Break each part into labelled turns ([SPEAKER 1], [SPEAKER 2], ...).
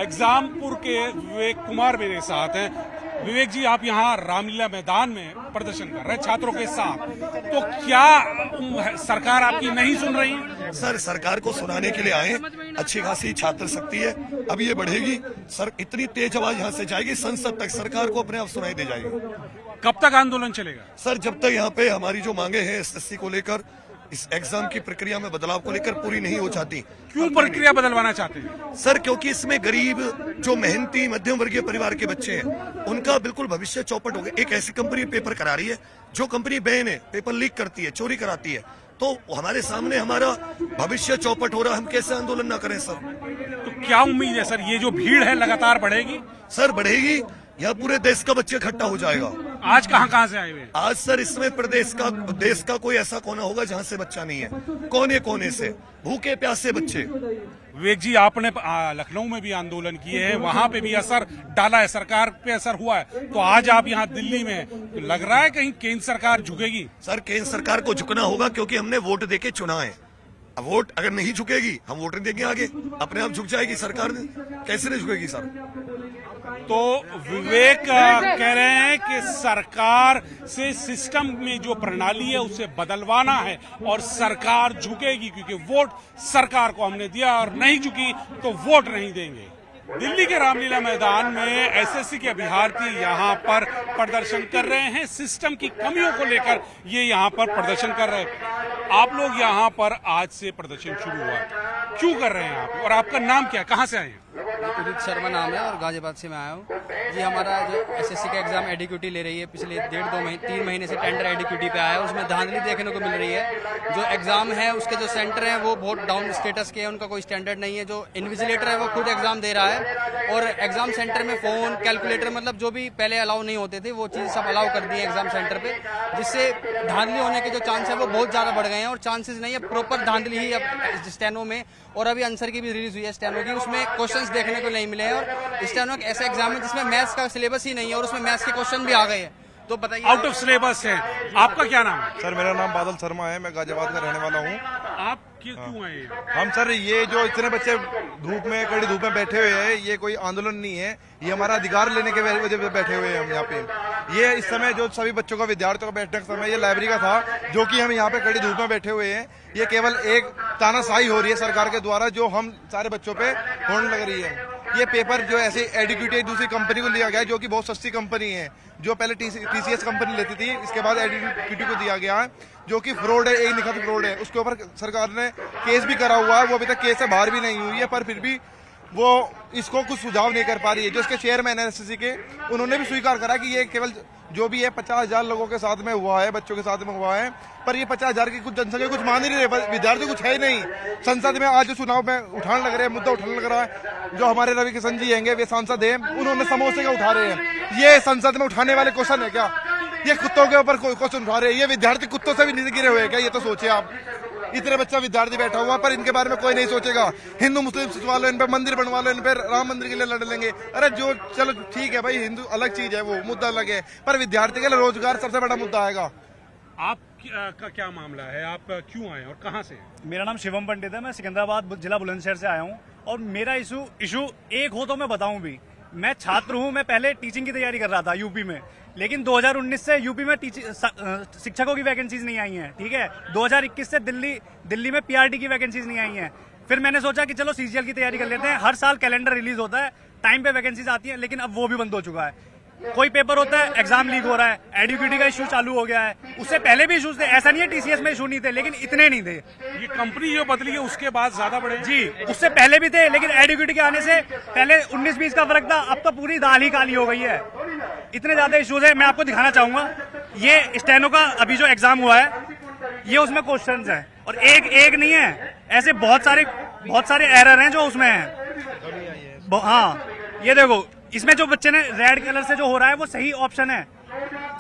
[SPEAKER 1] एग्जामपुर के विवेक कुमार मेरे साथ हैं। विवेक जी, आप यहाँ रामलीला मैदान में प्रदर्शन कर रहे हैं छात्रों के साथ, तो क्या सरकार आपकी नहीं सुन रही?
[SPEAKER 2] सर, सरकार को सुनाने के लिए आए। अच्छी खासी छात्र शक्ति है, अब ये बढ़ेगी। सर, इतनी तेज आवाज यहाँ से जाएगी संसद तक, सरकार को अपने आप सुनाई दे जाएगी।
[SPEAKER 1] कब तक आंदोलन चलेगा?
[SPEAKER 2] सर, जब तक यहाँ पे हमारी जो मांगे हैं एसएससी को लेकर, इस एग्जाम की प्रक्रिया में बदलाव को लेकर पूरी नहीं हो जाती।
[SPEAKER 1] क्यों प्रक्रिया बदलवाना चाहते हैं?
[SPEAKER 2] सर, क्योंकि इसमें गरीब, जो मेहनती मध्यम वर्गीय परिवार के बच्चे हैं, उनका बिल्कुल भविष्य चौपट हो गया। एक ऐसी कंपनी पेपर करा रही है, जो कंपनी बैन है, पेपर लीक करती है, चोरी कराती है, तो हमारे सामने हमारा भविष्य चौपट हो रहा है। हम कैसे आंदोलन ना करें सर?
[SPEAKER 1] तो क्या उम्मीद है सर, ये जो भीड़ है लगातार बढ़ेगी?
[SPEAKER 2] सर, बढ़ेगी। यहाँ पूरे देश का बच्चे इकट्ठा हो जाएगा।
[SPEAKER 1] आज कहाँ से आए हुए?
[SPEAKER 2] आज सर, इसमें देश का कोई ऐसा कोना होगा जहाँ से बच्चा नहीं है। कोने कोने से भूखे प्यासे बच्चे।
[SPEAKER 1] विवेक जी, आपने लखनऊ में भी आंदोलन किए हैं, वहां पे भी असर डाला है, सरकार पे असर हुआ है, तो आज आप यहाँ दिल्ली में, तो लग रहा है कहीं केंद्र सरकार झुकेगी?
[SPEAKER 2] सर, केंद्र सरकार को झुकना होगा, क्योंकि हमने वोट देके चुना है। अब वोट अगर नहीं झुकेगी, हम वोट नहीं देंगे आगे, अपने आप झुक जाएगी सरकार। कैसे नहीं झुकेगी सर?
[SPEAKER 1] तो विवेक कह रहे हैं कि सरकार से सिस्टम में जो प्रणाली है उसे बदलवाना है और सरकार झुकेगी, क्योंकि वोट सरकार को हमने दिया और नहीं झुकी तो वोट नहीं देंगे। दिल्ली के रामलीला मैदान में एसएससी के अभ्यर्थी यहाँ पर प्रदर्शन कर रहे हैं, सिस्टम की कमियों को लेकर ये यहाँ पर प्रदर्शन कर रहे हैं। आप लोग यहाँ पर आज से प्रदर्शन शुरू हुआ, क्यों कर रहे हैं आप, और आपका नाम क्या, कहाँ से आए हैं?
[SPEAKER 3] उदित शर्मा नाम है और गाजियाबाद से मैं आया हूँ जी। हमारा जो एसएससी का एग्जाम एडीक्यूटी ले रही है, पिछले 3 महीने से टेंडर एडीक्यूटी पे आया है, उसमें धांधली देखने को मिल रही है। जो एग्जाम है उसके जो सेंटर हैं वो बहुत डाउन स्टेटस के हैं, उनका कोई स्टैंडर्ड नहीं है। जो इन्विजिलेटर है वो खुद एग्जाम दे रहा है और एग्जाम सेंटर में फोन, कैलकुलेटर, मतलब जो भी पहले अलाउ नहीं होते थे वो चीज़ सब अलाउ कर दी है एग्जाम सेंटर पे, जिससे धांधली होने के जो चांस है वो बहुत ज़्यादा बढ़ गए हैं। और चांसेस नहीं है, प्रॉपर धांधली ही अब स्टेनो में, और अभी आंसर की भी रिलीज हुई है स्टेनो की, उसमें क्वेश्चंस देखने को नहीं मिले हैं। और स्टेनो एक ऐसा एग्जाम है जिसमें मैथ्स का सिलेबस ही नहीं है और उसमें मैथ्स के क्वेश्चन भी आ गए हैं। तो बताइए,
[SPEAKER 1] आउट ऑफ सिलेबस है। आपका क्या नाम है?
[SPEAKER 4] सर, मेरा नाम बादल शर्मा है, मैं गाजियाबाद का रहने वाला हूँ।
[SPEAKER 1] आप क्यों आए?
[SPEAKER 4] हम सर, ये जो इतने बच्चे धूप में, कड़ी धूप में बैठे हुए हैं, ये कोई आंदोलन नहीं है, ये हमारा अधिकार लेने के वजह से बैठे हुए हैं हम यहाँ पे। ये इस समय जो सभी बच्चों का, विद्यार्थियों का बैठने का समय ये लाइब्रेरी का था, जो कि हम यहाँ पे कड़ी धूप में बैठे हुए हैं। ये केवल एक तानाशाही हो रही है सरकार के द्वारा, जो हम सारे बच्चों पे होने लग रही है। ये पेपर जो ऐसे एडीक्यूटी दूसरी कंपनी को लिया गया है, जो कि बहुत सस्ती कंपनी है, जो पहले टीसीएस कंपनी लेती थी, इसके बाद एडीक्यूटी को दिया गया है, जो कि फ्रॉड है, एक निखत फ्रॉड है। उसके ऊपर सरकार ने केस भी करा हुआ है, वो अभी तक केस से बाहर भी नहीं हुई है, पर फिर भी वो इसको कुछ सुझाव नहीं कर पा रही है। जो इसके चेयरमैन है एसएससी के, उन्होंने भी स्वीकार करा कि ये केवल जो भी है 50,000 लोगों के साथ में हुआ है, बच्चों के साथ में हुआ है, पर ये 50,000 की कुछ जनसंख्या कुछ मान ही नहीं रहे, विद्यार्थी कुछ है ही नहीं। संसद में आज जो चुनाव में उठाने लग रहे हैं, मुद्दा उठाने लग रहा है, जो हमारे रवि किशन जी हैंगे, वे सांसद हैं, उन्होंने समोसे का उठा रहे हैं। ये संसद में उठाने वाले क्वेश्चन है क्या? ये कुत्तों के ऊपर क्वेश्चन उठा रहे हैं। ये विद्यार्थी कुत्तों से भी नीचे गिरे हुए हैं क्या? ये तो सोचिए आप, इतने बच्चा विद्यार्थी बैठा हुआ, पर इनके बारे में कोई नहीं सोचेगा। हिंदू मुस्लिम सचवा लो, इन पे मंदिर बनवा लो, इन पे राम मंदिर के लिए लड़ लेंगे। अरे जो, चलो ठीक है भाई, हिंदू अलग चीज है, वो मुद्दा अलग है, पर विद्यार्थी के लिए रोजगार सबसे बड़ा मुद्दा आएगा।
[SPEAKER 1] आप का क्या मामला है, आप क्यों आए और कहाँ से?
[SPEAKER 5] मेरा नाम शिवम पंडित है, मैं सिकंदराबाद जिला बुलंदशहर से आया हूँ। और मेरा इशू एक हो तो मैं बताऊं भी, मैं छात्र हूं, मैं पहले टीचिंग की तैयारी कर रहा था यूपी में, लेकिन 2019 से यूपी में शिक्षकों की वैकेंसीज नहीं आई हैं, ठीक है। 2021 से दिल्ली में पीआरटी की वैकेंसीज नहीं आई हैं। फिर मैंने सोचा कि चलो सीजीएल की तैयारी कर लेते हैं, हर साल कैलेंडर रिलीज होता है, टाइम पे वैकेंसीज आती है, लेकिन अब वो भी बंद हो चुका है। कोई पेपर होता है, एग्जाम लीक हो रहा है, एडीक्यूटी का इशू चालू हो गया है। उससे पहले भी इशूज थे, ऐसा नहीं है टीसीएस में इशू नहीं थे, लेकिन इतने नहीं थे।
[SPEAKER 1] ये कंपनी जो बदली है उसके बाद ज्यादा बढ़े
[SPEAKER 5] जी, उससे पहले भी थे, लेकिन एडीक्यूटी के आने से पहले 19-20 का फर्क था, अब तो पूरी दाल ही काली हो गई है। इतने ज्यादा इशूज है। मैं आपको दिखाना चाहूंगा, ये स्टेनो का अभी जो एग्जाम हुआ है, ये उसमें क्वेश्चंस हैं, और एक नहीं है, ऐसे बहुत सारे एरर हैं जो उसमें हैं। हाँ, ये देखो, इसमें जो बच्चे ने रेड कलर से जो हो रहा है वो सही ऑप्शन है।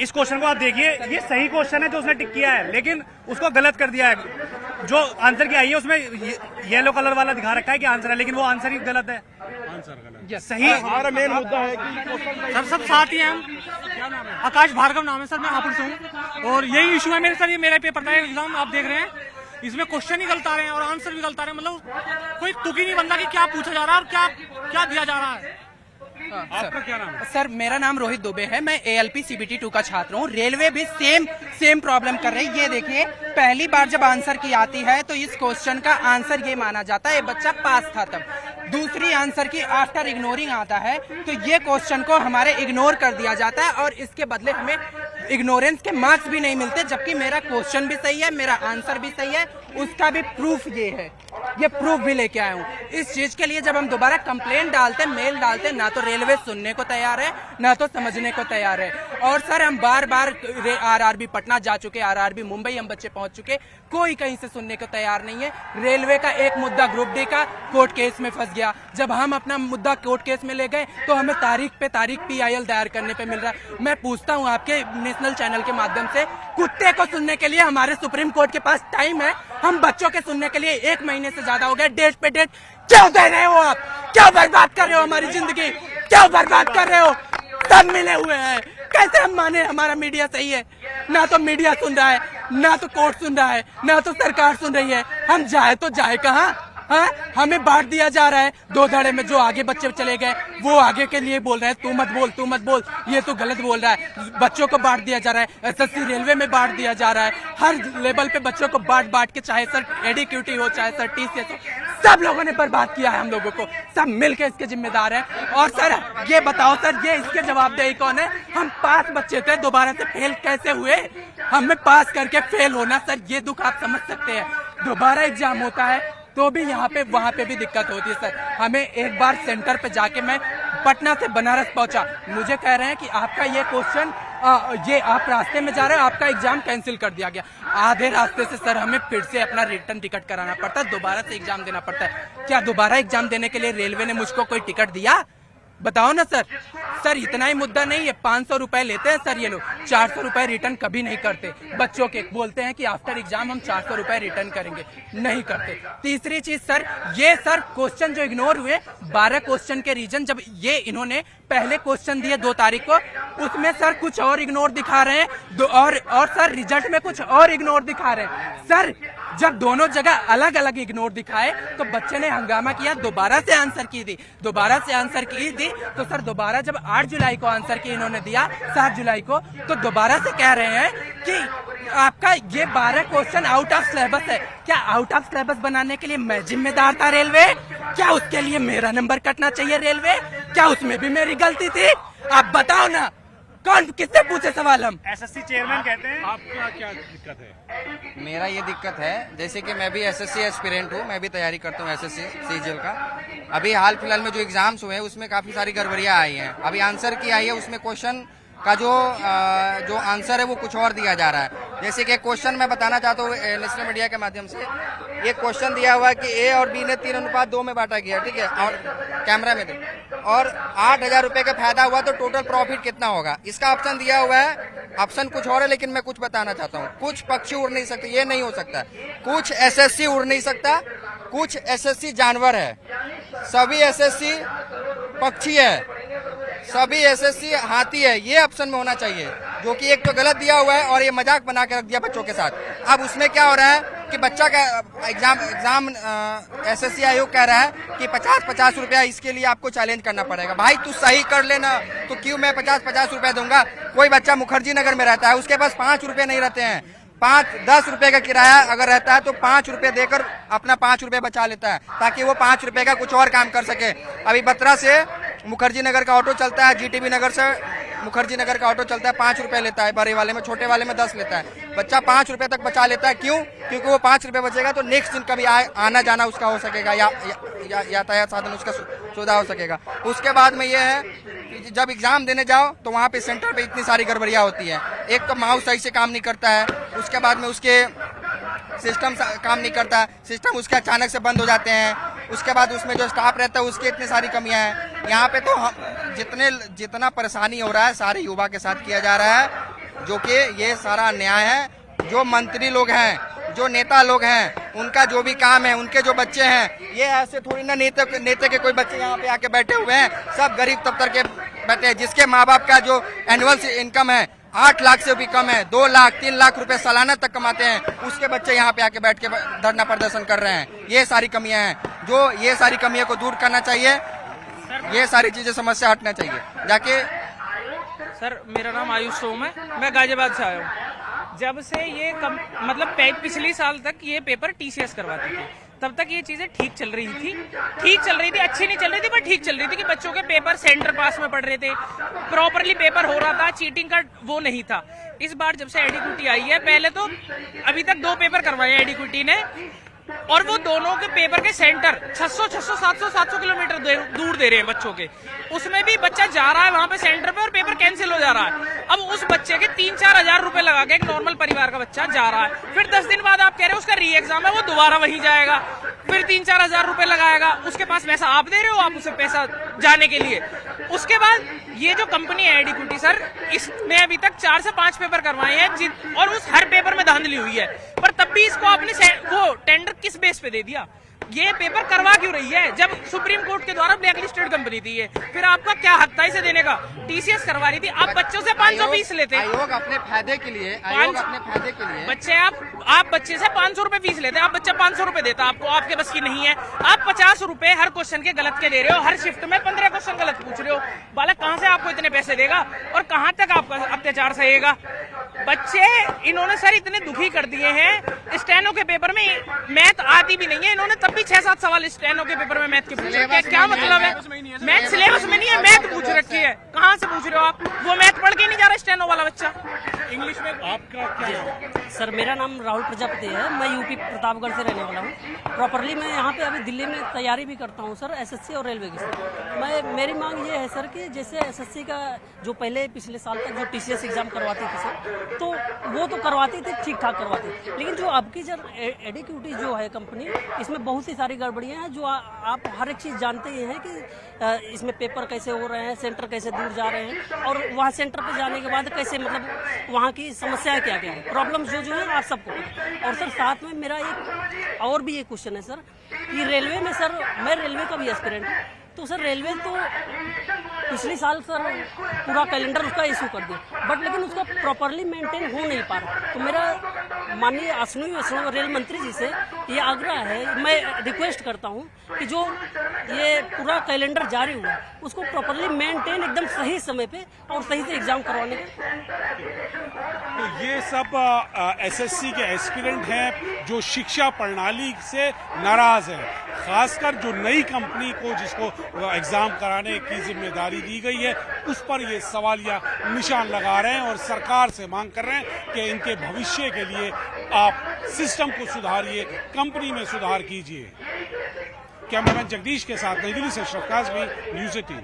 [SPEAKER 5] इस क्वेश्चन को आप देखिए, ये सही क्वेश्चन है जो उसने टिक किया है, लेकिन उसको गलत कर दिया है। जो आंसर की आई है उसमें येलो कलर वाला दिखा रखा है कि आंसर है, लेकिन वो आंसर ही गलत है।
[SPEAKER 1] आंसर गलत,
[SPEAKER 5] सही।
[SPEAKER 4] हमारा मेन मुद्दा है कि
[SPEAKER 6] सर सब साथ ही हैं हम। क्या नाम है? आकाश भार्गव नाम है सर, मैं हापुड़ से हूँ, और यही इशू है मेरे सर। ये मेरा पेपर था एग्जाम, आप देख रहे हैं, इसमें क्वेश्चन ही गलत आ रहे हैं और आंसर भी गलत आ रहे हैं। मतलब कोई तुक ही नहीं बनता कि क्या पूछा जा रहा है और क्या दिया जा रहा है?
[SPEAKER 1] आपका क्या नाम है?
[SPEAKER 7] सर मेरा नाम रोहित दुबे है, मैं ALP CBT 2 का छात्र हूँ। रेलवे भी सेम प्रॉब्लम कर रही है। ये देखिए, पहली बार जब आंसर की आती है तो इस क्वेश्चन का आंसर ये माना जाता है ये बच्चा पास था। तब दूसरी आंसर की आफ्टर इग्नोरिंग आता है तो ये क्वेश्चन को हमारे इग्नोर कर दिया जाता है और इसके बदले हमें इग्नोरेंस के मार्क्स भी नहीं मिलते, जबकि मेरा क्वेश्चन भी सही है, मेरा आंसर भी सही है, उसका भी प्रूफ ये है, ये प्रूफ भी लेके आया हूँ। इस चीज के लिए जब हम दोबारा कंप्लेंट डालते, मेल डालते, ना तो रेलवे सुनने को तैयार है ना तो समझने को तैयार है। और सर हम बार RRB पटना जा चुके, RRB मुंबई हम बच्चे पहुंच चुके, कोई कहीं से सुनने को तैयार नहीं है। रेलवे का एक मुद्दा ग्रुप डी का कोर्ट केस में फंस गया, जब हम अपना मुद्दा कोर्ट केस में ले गए तो हमें तारीख पे तारीख PIL दायर करने पे मिल रहा है। मैं पूछता हूँ आपके नेशनल चैनल के माध्यम से, कुत्ते को सुनने के लिए हमारे सुप्रीम कोर्ट के पास टाइम है, हम बच्चों के सुनने के लिए 1 महीने से ज्यादा हो गया, डेट पे डेट क्यों दे रहे हो आप? क्यों बर्बाद कर रहे हो हमारी जिंदगी? क्यों बर्बाद कर रहे हो? सब मिले हुए हैं, कैसे हम माने हमारा मीडिया सही है? ना तो मीडिया सुन रहा है, ना तो कोर्ट सुन रहा है, ना तो सरकार सुन रही है। हम जाए तो जाए कहाँ? हाँ, हमें बांट दिया जा रहा है 2 धड़े में। जो आगे बच्चे चले गए वो आगे के लिए बोल रहे हैं, तू मत बोल, ये तो गलत बोल रहा है। बच्चों को बांट दिया जा रहा है, SSC रेलवे में बांट दिया जा रहा है, हर लेवल पे बच्चों को बांट के, चाहे सर एडीक्यूटी हो, चाहे सर TCS हो, सब लोगों ने बर्बाद किया है हम लोगों को, सब मिलकर इसके जिम्मेदार हैं। और सर ये बताओ सर, ये इसके जवाबदेही कौन है? हम पास बच्चे थे, दोबारा से फेल कैसे हुए? हमें पास करके फेल होना, सर ये दुख आप समझ सकते हैं। दोबारा एग्जाम होता है तो भी यहाँ पे वहाँ पे भी दिक्कत होती है सर। हमें एक बार सेंटर पे जाके, मैं पटना से बनारस पहुंचा, मुझे कह रहे हैं कि आपका ये क्वेश्चन, ये आप रास्ते में जा रहे हो, आपका एग्जाम कैंसिल कर दिया गया। आधे रास्ते से सर हमें फिर से अपना रिटर्न टिकट कराना पड़ता है, दोबारा से एग्जाम देना पड़ता है। क्या दोबारा एग्जाम देने के लिए रेलवे ने मुझको कोई टिकट दिया? बताओ ना सर। सर इतना ही मुद्दा नहीं है, 500 रुपए लेते हैं सर ये लोग, 400 रुपए रिटर्न कभी नहीं करते। बच्चों के बोलते हैं कि आफ्टर एग्जाम हम 400 रुपए रिटर्न करेंगे, नहीं करते। तीसरी चीज सर, ये सर क्वेश्चन जो इग्नोर हुए, 12 क्वेश्चन के रीजन, जब ये इन्होंने पहले क्वेश्चन दिए 2 तारीख को, उसमें सर कुछ और इग्नोर दिखा रहे हैं, और सर रिजल्ट में कुछ और इग्नोर दिखा रहे हैं। सर जब दोनों जगह अलग अलग इग्नोर दिखाए तो बच्चे ने हंगामा किया, दोबारा से आंसर की दी, तो सर दोबारा जब 8 जुलाई को आंसर की इन्होंने दिया, 7 जुलाई को, तो दोबारा से कह रहे हैं कि आपका ये 12 क्वेश्चन आउट ऑफ सिलेबस है। क्या आउट ऑफ सिलेबस बनाने के लिए मैं जिम्मेदार था रेलवे? क्या उसके लिए मेरा नंबर कटना चाहिए रेलवे? क्या उसमें भी मेरी गलती थी? आप बताओ ना, कौन किससे पूछे सवाल हम?
[SPEAKER 5] SSC चेयरमैन कहते हैं।
[SPEAKER 1] आपका क्या दिक्कत है?
[SPEAKER 3] मेरा ये दिक्कत है, जैसे कि मैं भी SSC एस्पिरेंट हूँ, मैं भी तैयारी करता हूँ SSC CGL का। अभी हाल फिलहाल में जो एग्जाम्स हुए हैं उसमें काफी सारी गड़बड़ियाँ आई हैं। अभी आंसर की आई है, उसमें क्वेश्चन का जो आंसर है वो कुछ और दिया जा रहा है। जैसे कि क्वेश्चन मैं बताना चाहता हूँ नेशनल मीडिया के माध्यम से, ये क्वेश्चन दिया हुआ है कि A और B ने 3:2 में बांटा गया, ठीक है, और कैमरा में और 8,000 रुपए का फायदा हुआ तो टोटल प्रॉफिट कितना होगा? इसका ऑप्शन दिया हुआ है, ऑप्शन कुछ और है, लेकिन मैं कुछ बताना चाहता हूँ। कुछ पक्षी उड़ नहीं सकते, ये नहीं हो सकता। कुछ SSC उड़ नहीं सकता, कुछ SSC जानवर है, सभी SSC पक्षी है, सभी SSC हाथी है, ये ऑप्शन में होना चाहिए, जो कि एक तो गलत दिया हुआ है और ये मजाक बना के रख दिया बच्चों के साथ। अब उसमें क्या हो रहा है कि बच्चा का एग्जाम SSC आयोग कह रहा है कि 50-50 रुपया इसके लिए आपको चैलेंज करना पड़ेगा। भाई तू सही कर लेना, तो क्यों मैं 50-50 रुपया दूंगा? कोई बच्चा मुखर्जी नगर में रहता है, उसके पास 5 रुपए नहीं रहते हैं, 5-10 रुपए का किराया अगर रहता है तो 5 रुपए देकर अपना 5 रुपए बचा लेता है, ताकि वो 5 रुपए का कुछ और काम कर सके। अभी बत्रा से मुखर्जी नगर का ऑटो चलता है, GTB नगर से मुखर्जी नगर का ऑटो चलता है, 5 रुपए लेता है बड़े वाले में, छोटे वाले में 10 लेता है। बच्चा 5 रुपए तक बचा लेता है, क्यों? क्योंकि वो 5 रुपए बचेगा तो नेक्स्ट दिन कभी आना जाना उसका हो सकेगा, यातायात साधन उसका सुविधा हो सकेगा। उसके बाद में ये है कि जब एग्जाम देने जाओ तो वहाँ पे सेंटर पे इतनी सारी गड़बड़ियाँ होती है। एक तो माउस सही से काम नहीं करता है, उसके बाद में उसके सिस्टम काम नहीं करता, सिस्टम उसके अचानक से बंद हो जाते हैं, उसके बाद उसमें जो स्टाफ रहता है उसकी इतनी सारी कमियां हैं। यहाँ पे तो जितना परेशानी हो रहा है सारे युवा के साथ किया जा रहा है, जो कि ये सारा अन्याय है। जो मंत्री लोग हैं, जो नेता लोग हैं, उनका जो भी काम है, उनके जो बच्चे हैं, ये ऐसे थोड़ी ना नेता के कोई बच्चे यहाँ पे आके बैठे हुए हैं, सब गरीब तबके के बैठे हैं, जिसके माँ बाप का जो एनुअल इनकम है 8 लाख से भी कम है, 2 लाख 3 लाख रुपए सालाना तक कमाते हैं, उसके बच्चे यहाँ पे आके बैठ के धरना प्रदर्शन कर रहे हैं। ये सारी कमियां हैं, जो ये सारी कमियों को दूर करना चाहिए।
[SPEAKER 7] ये सारी चीजें समस्या हटना चाहिए जाके।
[SPEAKER 8] सर मेरा नाम आयुष सोम है, मैं गाजियाबाद से आया हूँ। जब से ये मतलब पिछली साल तक ये पेपर टीसीएस करवाती थी, तब तक ये चीजें ठीक चल रही थी, अच्छी नहीं चल रही थी पर ठीक चल रही थी कि बच्चों के पेपर सेंटर पास में पड़ रहे थे, प्रॉपरली पेपर हो रहा था, चीटिंग का वो नहीं था। इस बार जब से एडिक्विटी आई है, पहले तो अभी तक 2 पेपर करवाए एडिक्विटी ने, और वो दोनों के पेपर के सेंटर 700 किलोमीटर दूर दे रहे हैं बच्चों के। उसमें भी बच्चा जा रहा है वहां पे सेंटर पे और पेपर कैंसिल हो जा रहा है। अब उस बच्चे के 3-4 हजार रुपए लगा के एक नॉर्मल परिवार का बच्चा जा रहा है, फिर 10 दिन बाद आप कह रहे हो उसका री एग्जाम है, वो दोबारा वहीं जाएगा, फिर 3-4 हजार रुपए लगाएगा। उसके पास पैसा आप दे रहे हो, आप उसे पैसा जाने के लिए। उसके बाद ये जो कंपनी है एडिक्विटी सर, इसने अभी तक 4 से 5 पेपर करवाए हैं और उस हर पेपर में धांधली हुई है, पर तब भी इसको आपने वो टेंडर किस बेस पे दे दिया? ये पेपर करवा क्यों रही है जब सुप्रीम कोर्ट के द्वारा ब्लैक लिस्टेड कंपनी थी ये? फिर आपका क्या हक था इसे देने का? टीसीएस करवा रही थी, आप बच्चों से 500 फीस लेते।
[SPEAKER 7] आयोग अपने फायदे के लिए
[SPEAKER 8] बच्चे आप बच्चे से 500 रुपए फीस लेते हैं, आप बच्चा 500 रुपए देता, आपको आपके बस की नहीं है। आप 50 रुपए हर क्वेश्चन के गलत के दे रहे हो, हर शिफ्ट में 15 क्वेश्चन गलत पूछ रहे हो। बालक कहाँ से आपको इतने पैसे देगा और कहाँ तक आपका अत्याचार सहेगा? बच्चे इन्होंने सर इतने दुखी कर दिए हैं, स्टेनो के पेपर में मैथ आती भी नहीं है, इन्होंने तब भी 6-7 सवाल स्टेनो के पेपर में मैथ के पूछे। क्या मतलब है? मैथ सिलेबस में नहीं है, मैथ पूछ रखी है। कहाँ से पूछ रहे हो आप? वो मैथ पढ़ के नहीं जा रहा स्टेनो वाला बच्चा। इंग्लिश में आपका क्या?
[SPEAKER 6] सर मेरा नाम राहुल प्रजापति है, मैं यूपी प्रतापगढ़ से रहने वाला हूँ। प्रॉपरली मैं यहाँ पे अभी दिल्ली में तैयारी भी करता हूँ सर, एसएससी और रेलवे की सर। मेरी मांग ये है सर कि जैसे एसएससी का जो पहले पिछले साल तक जो टीसीएस एग्जाम करवाती थी सर, तो वो तो करवाती थी, ठीक ठाक करवाती थी, लेकिन जो अब की जब एडिक्विटी जो है कंपनी, इसमें बहुत सी सारी गड़बड़ियाँ हैं जो आप हर एक चीज़ जानते ही हैं कि इसमें पेपर कैसे हो रहे हैं, सेंटर कैसे दूर जा रहे हैं, और वहाँ सेंटर पर जाने के बाद कैसे मतलब वहाँ की समस्याएं क्या क्या है, प्रॉब्लम्स जो है आप सबको। और सर साथ में मेरा एक और भी एक क्वेश्चन है सर कि रेलवे में सर, मैं रेलवे का भी एस्पिरेंट हूँ, तो सर रेलवे तो पिछले साल सर पूरा कैलेंडर उसका इशू कर दिया, बट लेकिन उसका प्रॉपरली मेंटेन हो नहीं पा रहा। तो मेरा माननीय असनू रेल मंत्री जी से ये आग्रह है, मैं रिक्वेस्ट करता हूँ कि जो ये पूरा कैलेंडर जारी हुआ उसको प्रॉपरली मेंटेन एकदम सही समय पे और सही से एग्जाम करवाने का।
[SPEAKER 1] तो ये सब एसएससी के एस्पिरेंट हैं जो शिक्षा प्रणाली से नाराज है, खासकर जो नई कंपनी को जिसको एग्जाम कराने की जिम्मेदारी दी गई है उस पर ये सवालिया निशान लगा रहे हैं और सरकार से मांग कर रहे हैं कि इनके भविष्य के लिए आप सिस्टम को सुधारिए, कंपनी में सुधार कीजिए। कैमरामैन जगदीश के साथ नई दिल्ली से अशरफ काज़मी, न्यूज़ 18।